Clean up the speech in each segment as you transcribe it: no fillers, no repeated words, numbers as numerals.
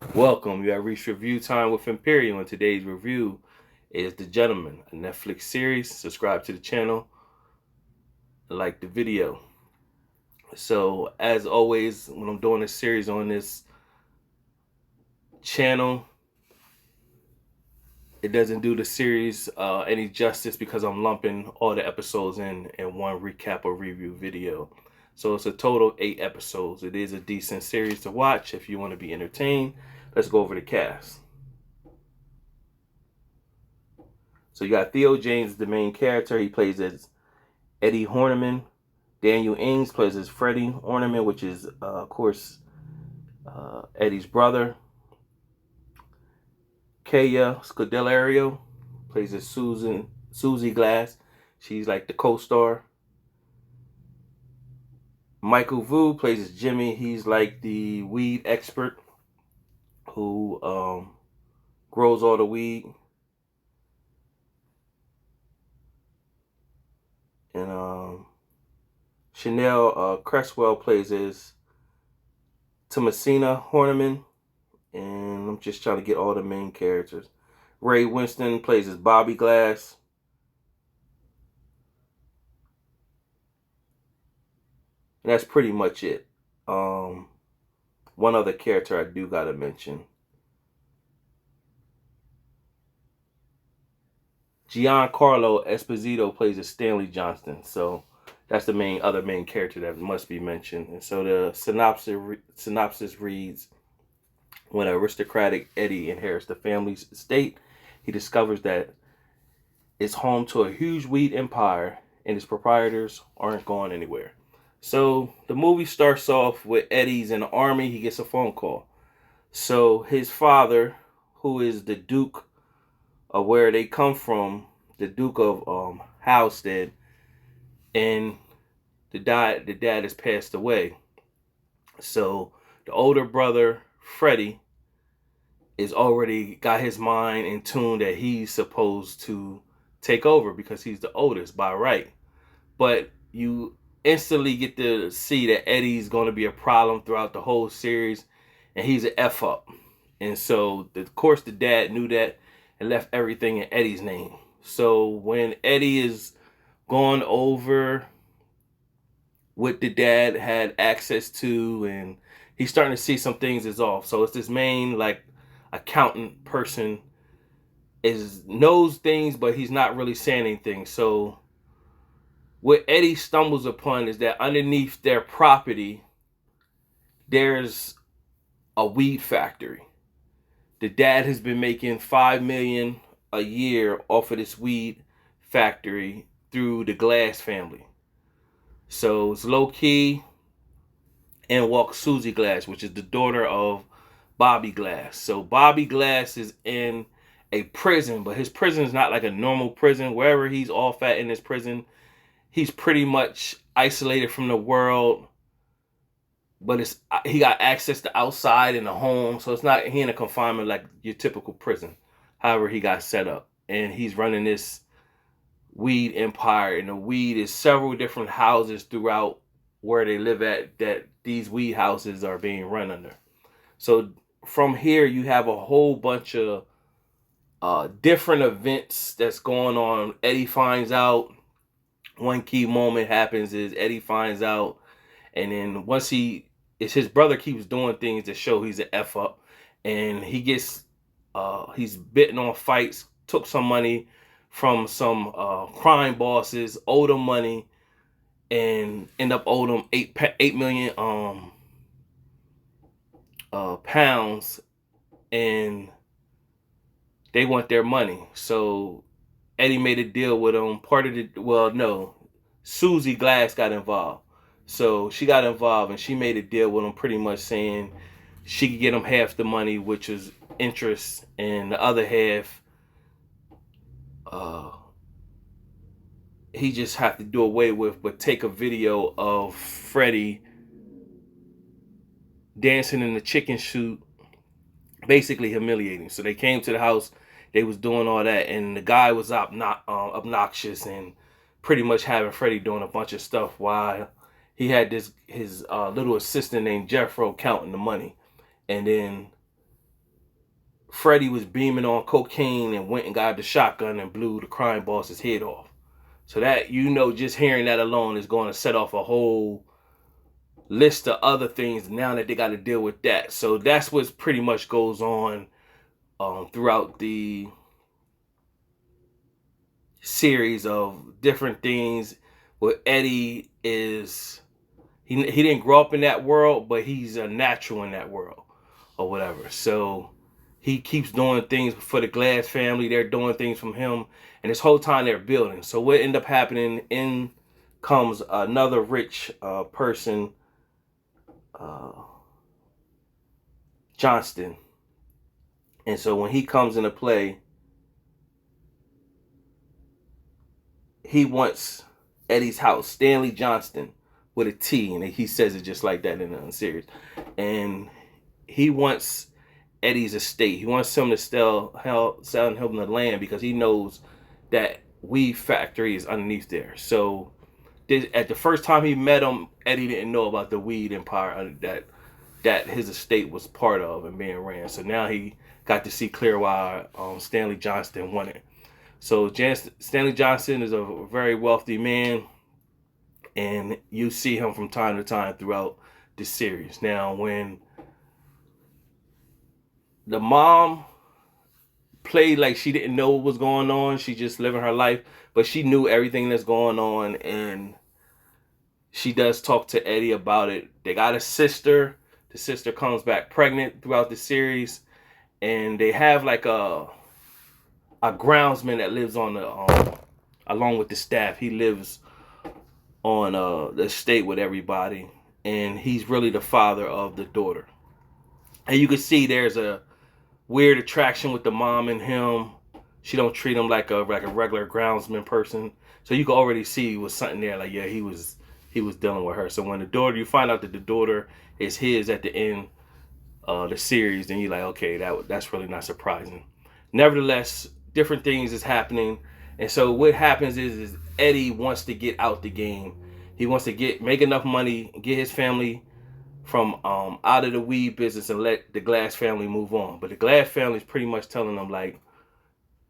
Welcome. You have reached review time with Imperial, and today's review is The Gentleman, a Netflix series. Subscribe to the channel, like the video. So, as always, when I'm doing a series on this channel, it doesn't do the series any justice because I'm lumping all the episodes in one recap or review video. So it's a total of 8 episodes. It is a decent series to watch if you want to be entertained. Let's go over the cast. So you got Theo James, the main character. He plays as Eddie Horniman. Daniel Ings plays as Freddie Horniman, which is, of course, Eddie's brother. Kaya Scodelario plays as Susie Glass. She's like the co-star. Michael Vu plays as Jimmy. He's like the weed expert who grows all the weed. And Chanel Cresswell plays as Thomasina Horniman. And I'm just trying to get all the main characters. Ray Winston plays as Bobby Glass. And that's pretty much it. One other character I do gotta mention. Giancarlo Esposito plays as Stanley Johnston. So that's the other main character that must be mentioned. And so the synopsis reads: when aristocratic Eddie inherits the family's estate, he discovers that it's home to a huge weed empire and its proprietors aren't going anywhere. So the movie starts off with Eddie's in the army. He gets a phone call. So his father, who is the Duke of where they come from, the Duke of Halstead, and the dad has passed away. So the older brother, Freddie, is already got his mind in tune that he's supposed to take over because he's the oldest by right. But you instantly get to see that Eddie's going to be a problem throughout the whole series, and he's an F up. And so, of course, the dad knew that and left everything in Eddie's name. So when Eddie is going over what the dad had access to, and he's starting to see some things is off. So it's this main like accountant person knows things, but he's not really saying anything. So what Eddie stumbles upon is that underneath their property, there's a weed factory. The dad has been making $5 million a year off of this weed factory through the Glass family. So it's low key, and walks Susie Glass, which is the daughter of Bobby Glass. So Bobby Glass is in a prison, but his prison is not like a normal prison. Wherever he's off at in his prison, he's pretty much isolated from the world. But he got access to outside in the home, so it's not he in a confinement like your typical prison. However, he got set up, and he's running this weed empire, and the weed is several different houses throughout where they live at that these weed houses are being run under. So from here, you have a whole bunch of different events that's going on. Eddie finds out. One key moment happens is Eddie finds out, and then it's his brother keeps doing things that show he's an F up, and he's bitten on fights, took some money from some crime bosses, owed them money, and end up owed them 8 million pounds, and they want their money. So Eddie made a deal with them. Susie Glass got involved. So she got involved and she made a deal with him, pretty much saying she could get him half the money, which is interest, and the other half, he just have to do away with, but take a video of Freddie dancing in the chicken shoot, basically humiliating. So they came to the house, they was doing all that, and the guy was obnoxious and pretty much having Freddie doing a bunch of stuff while he had his little assistant named Jeffro counting the money. And then Freddie was beaming on cocaine and went and got the shotgun and blew the crime boss's head off. So that, just hearing that alone is going to set off a whole list of other things now that they got to deal with that. So that's what pretty much goes on throughout the series of different things where Eddie is, he didn't grow up in that world, but he's a natural in that world or whatever. So he keeps doing things for the Glass family. They're doing things from him, and this whole time they're building. So what ended up happening, in comes another rich person, Johnston. And so when he comes into play, he wants Eddie's house, Stanley Johnston, with a T, and he says it just like that in the series. And he wants Eddie's estate. He wants him to sell him the land because he knows that weed factory is underneath there. So at the first time he met him, Eddie didn't know about the weed empire that his estate was part of and being ran. So now he got to see clear why Stanley Johnston wanted. So Stanley Johnston is a very wealthy man, and you see him from time to time throughout the series. Now, when the mom played like she didn't know what was going on, she just living her life, but she knew everything that's going on, and she does talk to Eddie about it. They got a sister. The sister comes back pregnant throughout the series, and they have like a groundsman that lives on the along with the staff. He lives on the estate with everybody, and he's really the father of the daughter. And you can see there's a weird attraction with the mom and him. She don't treat him like a regular groundsman person. So you can already see was something there. Like, yeah, he was dealing with her. So when you find out that the daughter is his at the end of the series, then you're like, okay, that's really not surprising. Nevertheless, different things is happening. And so what happens is Eddie wants to get out the game. He wants to make enough money, get his family from out of the weed business and let the Glass family move on. But the Glass family is pretty much telling them like,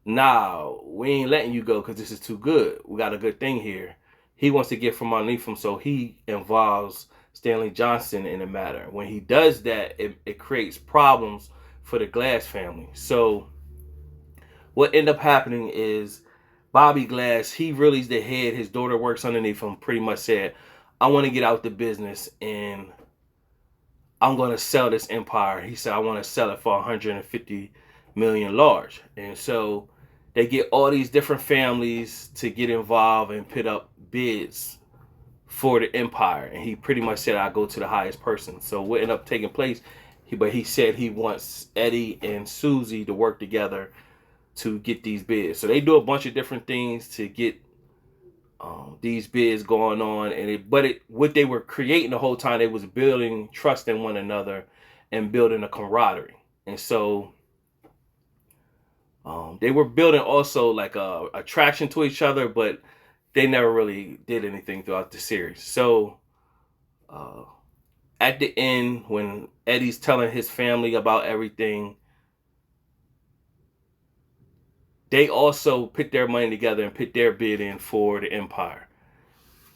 nah, we ain't letting you go because this is too good. We got a good thing here. He wants to get from underneath him, so he involves Stanley Johnston in the matter. When he does that, it creates problems for the Glass family. So what ended up happening is Bobby Glass, he really is the head. His daughter works underneath him, pretty much said, I want to get out the business and I'm going to sell this empire. He said, I want to sell it for 150 million large. And so they get all these different families to get involved and put up bids for the empire. And he pretty much said, I go to the highest person. So what ended up taking place, he said he wants Eddie and Susie to work together to get these bids. So they do a bunch of different things to get these bids going on, and what they were creating the whole time, they was building trust in one another and building a camaraderie. And so they were building also like a attraction to each other, but they never really did anything throughout the series. So at the end, when Eddie's telling his family about everything, they also put their money together and put their bid in for the empire.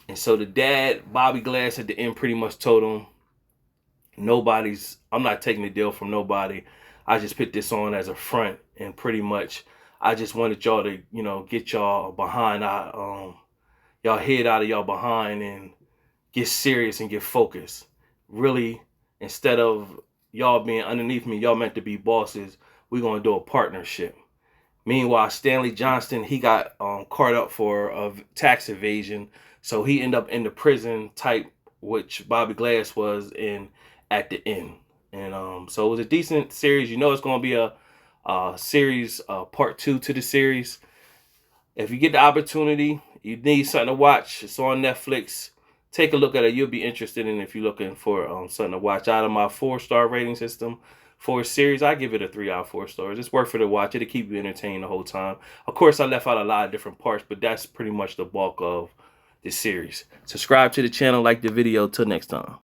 And so the dad, Bobby Glass, at the end pretty much told him, I'm not taking the deal from nobody. I just put this on as a front, and pretty much I just wanted y'all to, get y'all behind, y'all head out of y'all behind and get serious and get focused. Really, instead of y'all being underneath me, y'all meant to be bosses. We're going to do a partnership. Meanwhile, Stanley Johnston, he got caught up for tax evasion. So he ended up in the prison type, which Bobby Glass was in at the end. And so it was a decent series. It's going to be a series, part 2 to the series. If you get the opportunity, you need something to watch, it's on Netflix. Take a look at it. You'll be interested in it if you're looking for something to watch. Out of my 4-star rating system for a series, I give it a 3 out of 4 stars. It's worth it to watch. It'll keep you entertained the whole time. Of course, I left out a lot of different parts, but that's pretty much the bulk of this series. Subscribe to the channel, like the video. Till next time.